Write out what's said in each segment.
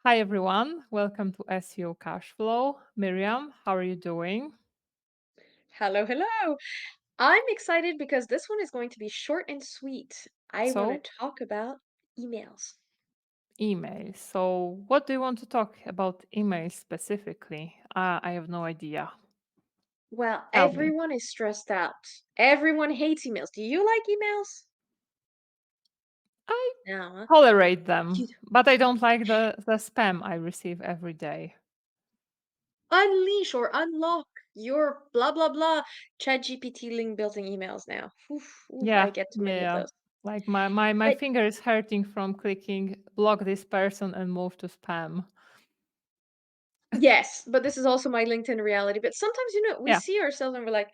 Hi everyone, welcome to SEO Cashflow. Miriam, how are you doing? Hello, hello. I'm excited because this one is going to be short and sweet. I want to So, talk about emails. email. So, what do you want to talk about email specifically? I have no idea. Well, Tell me. everyone is stressed out. Everyone hates emails. Do you like emails? I No. Huh? tolerate them, You but I don't like the spam I receive every day. unleash or unlock your blah blah blah ChatGPT link building emails now. Oof, oof, I Yeah, get too yeah, many of yeah. those. Like my But finger is hurting from clicking block this person and move to spam. yes, but this is also my LinkedIn reality. But sometimes, we Yeah. see ourselves and we're like,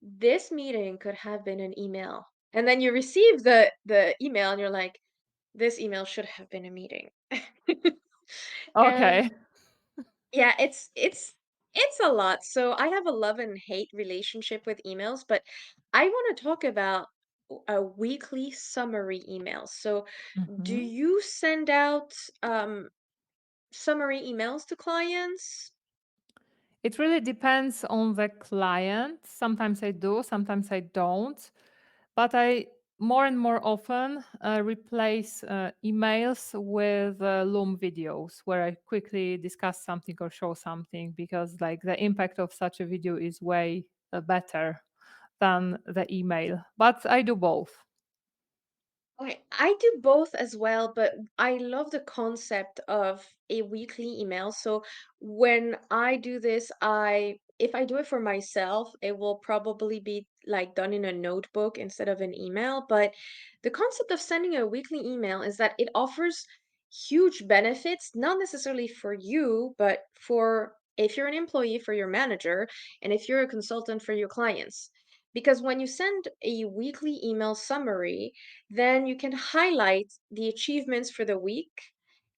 this meeting could have been an email. And then you receive the email and you're like, this email should have been a meeting. And Okay. yeah, it's a lot. So I have a love and hate relationship with emails, but I want to talk about a weekly summary email. So do Mhm. you send out um summary emails to clients? It really depends on the client. Sometimes I do, sometimes I don't. But I more and more often replace emails with Loom videos where I quickly discuss something or show something because like the impact of such a video is way better than the email. But I do both. Okay, I do both as well, but I love the concept of a weekly email. So when I do this, if I do it for myself, it will probably be like done in a notebook instead of an email. But the concept of sending a weekly email is that it offers huge benefits, not necessarily for you, but for if you're an employee, for your manager, and if you're a consultant for your clients. Because when you send a weekly email summary, then you can highlight the achievements for the week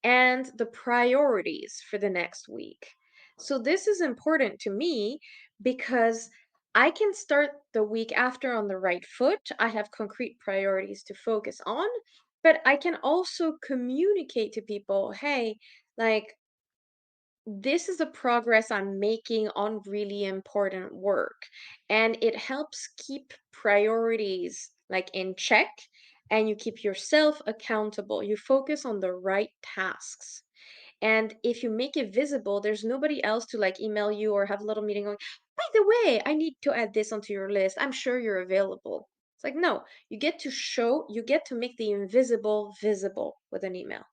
and the priorities for the next week. So, this is important to me because I can start the week after on the right foot. I have concrete priorities to focus on, but I can also communicate to people, hey, like, this is the progress I'm making on really important work. And it helps keep priorities like in check and you keep yourself accountable. You focus on the right tasks. And if you make it visible, there's nobody else to like email you or have a little meeting going, by the way, I need to add this onto your list. I'm sure you're available. It's like, no, you get to make the invisible visible with an email.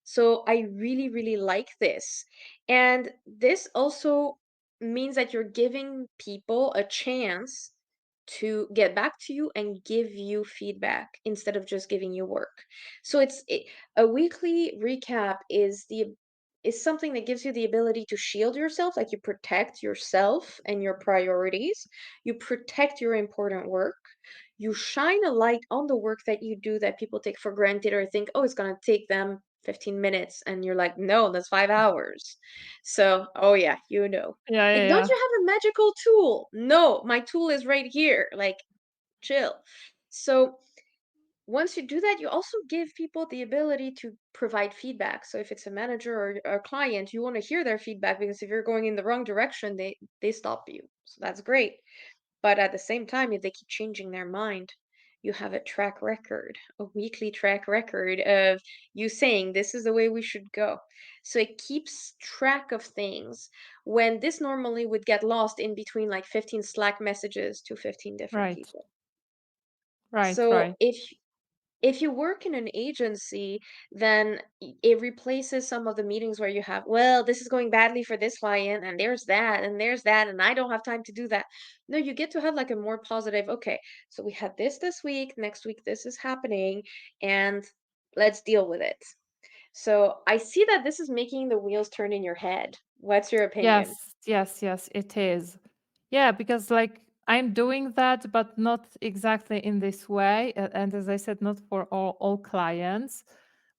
So I really, really like this. And this also means that you're giving people a chance to get back to you and give you feedback instead of just giving you work. So a weekly recap is something that gives you the ability to shield yourself, like you protect yourself and your priorities, you protect your important work, you shine a light on the work that you do that people take for granted or think, oh, it's going to take them 15 minutes. And you're like, no, that's 5 hours. So, oh, yeah, Yeah, yeah, Like, don't yeah. you have a magical tool? No, my tool is right here. Like, chill. So, once you do that, you also give people the ability to provide feedback. So if it's a manager or a client, you want to hear their feedback because if you're going in the wrong direction, they stop you. So that's great. But at the same time, if they keep changing their mind, you have a track record, a weekly track record of you saying this is the way we should go. So it keeps track of things when this normally would get lost in between like 15 Slack messages to 15 different Right. people. Right, So right. if you work in an agency, then it replaces some of the meetings where you have, well, this is going badly for this client, and there's that, and I don't have time to do that. No, you get to have like a more positive, okay, so we had this week, next week this is happening, and let's deal with it. So I see that this is making the wheels turn in your head. What's your opinion? Yes, yes, yes, it is. Yeah, because like I'm doing that, but not exactly in this way. And as I said, not for all clients.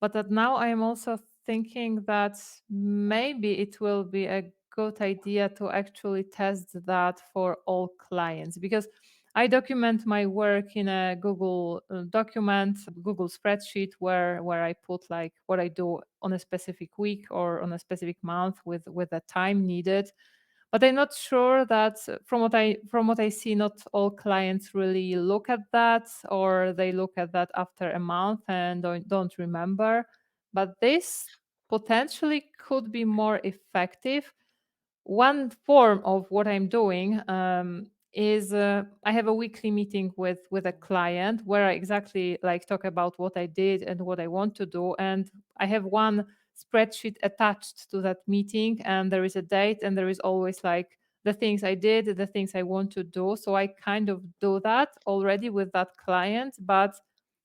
But that now I am also thinking that maybe it will be a good idea to actually test that for all clients because I document my work in a Google document, Google spreadsheet, where I put like what I do on a specific week or on a specific month with the time needed. But I'm not sure that from what I see, not all clients really look at that, or they look at that after a month and don't remember. But this potentially could be more effective. One form of what I'm doing is I have a weekly meeting with a client where I exactly like talk about what I did and what I want to do, and I have one spreadsheet attached to that meeting, and there is a date, and there is always like the things I did, the things I want to do. So I kind of do that already with that client, but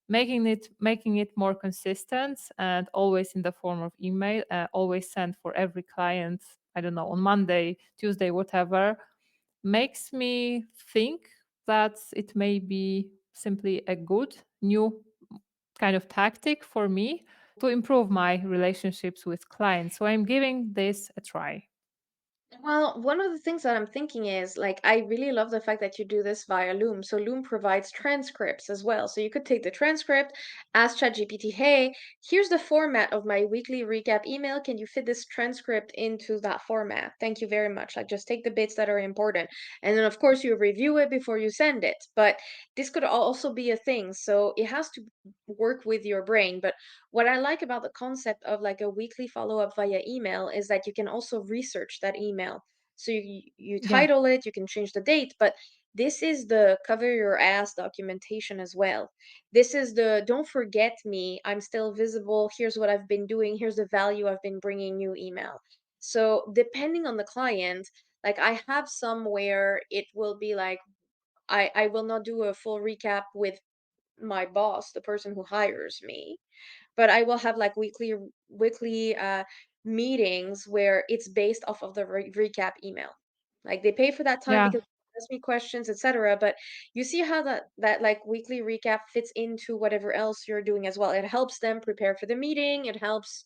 making it more consistent and always in the form of email, always send for every client, I don't know, on Monday, Tuesday, whatever, makes me think that it may be simply a good new kind of tactic for me to improve my relationships with clients. So I'm giving this a try. Well, one of the things that I'm thinking is like I really love the fact that you do this via Loom. So Loom provides transcripts as well. So you could take the transcript, ask ChatGPT, "Hey, here's the format of my weekly recap email. Can you fit this transcript into that format? Thank you very much." Like just take the bits that are important. And then of course you review it before you send it. But this could also be a thing. So it has to work with your brain. But what I like about the concept of like a weekly follow-up via email is that you can also research that email. So you Yeah. title it, you can change the date, but this is the cover your ass documentation as well. This is the don't forget me, I'm still visible, here's what I've been doing, here's the value I've been bringing you email. So depending on the client, like I have some where it will be like I will not do a full recap with my boss, the person who hires me, but I will have like weekly meetings where it's based off of the recap email. Like they pay for that time Yeah. because they ask me questions, etc. But you see how that like weekly recap fits into whatever else you're doing as well. It helps them prepare for the meeting. It helps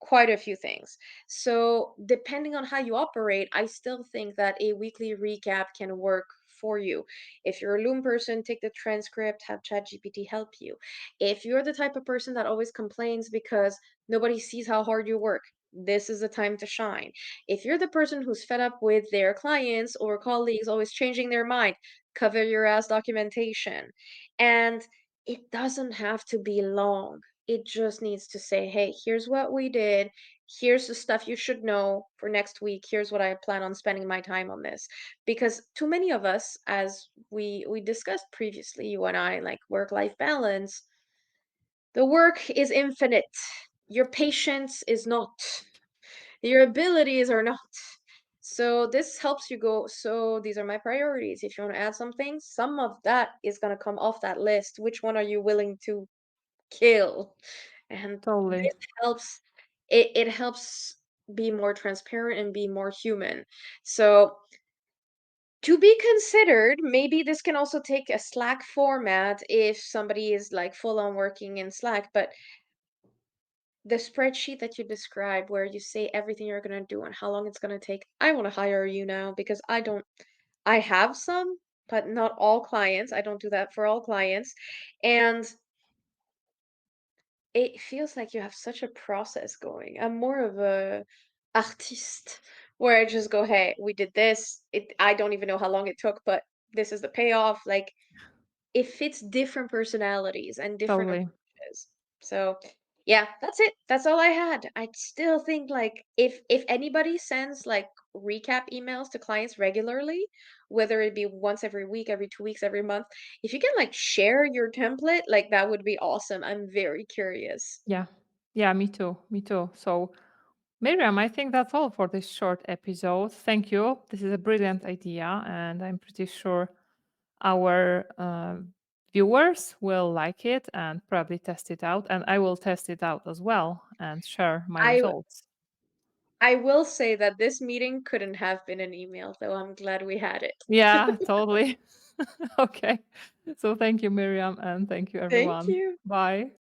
quite a few things. So depending on how you operate, I still think that a weekly recap can work for you. If you're a Loom person, take the transcript, have ChatGPT help you. If you're the type of person that always complains because nobody sees how hard you work, this is the time to shine. If you're the person who's fed up with their clients or colleagues always changing their mind, cover your ass documentation. And it doesn't have to be long. It just needs to say, hey, here's what we did. Here's the stuff you should know for next week. Here's what I plan on spending my time on this. Because too many of us, as we discussed previously, you and I, like work-life balance, the work is infinite. Your patience is not. Your abilities are not. So this helps you go, so these are my priorities. If you want to add something, some of that is going to come off that list. Which one are you willing to kill? And Totally. this helps it helps be more transparent and be more human. So to be considered, maybe this can also take a Slack format if somebody is like full on working in Slack, but the spreadsheet that you describe where you say everything you're going to do and how long it's going to take, I want to hire you now because I have some, but not all clients. I don't do that for all clients. And it feels like you have such a process going. I'm more of a artiste where I just go, "Hey, we did this. I don't even know how long it took, but this is the payoff." Like it fits different personalities and different Totally. approaches. So, yeah, that's it. That's all I had. I still think like if anybody sends like recap emails to clients regularly, whether it be once every week, every 2 weeks, every month, if you can like share your template, like that would be awesome. I'm very curious. Yeah. Yeah, me too. Me too. So, Miriam, I think that's all for this short episode. Thank you. This is a brilliant idea, and I'm pretty sure our viewers will like it and probably test it out. And I will test it out as well and share my I results. I will say that this meeting couldn't have been an email, though I'm glad we had it. Yeah, totally. Okay. So, thank you, Miriam, and thank you, Thank everyone. you. Bye.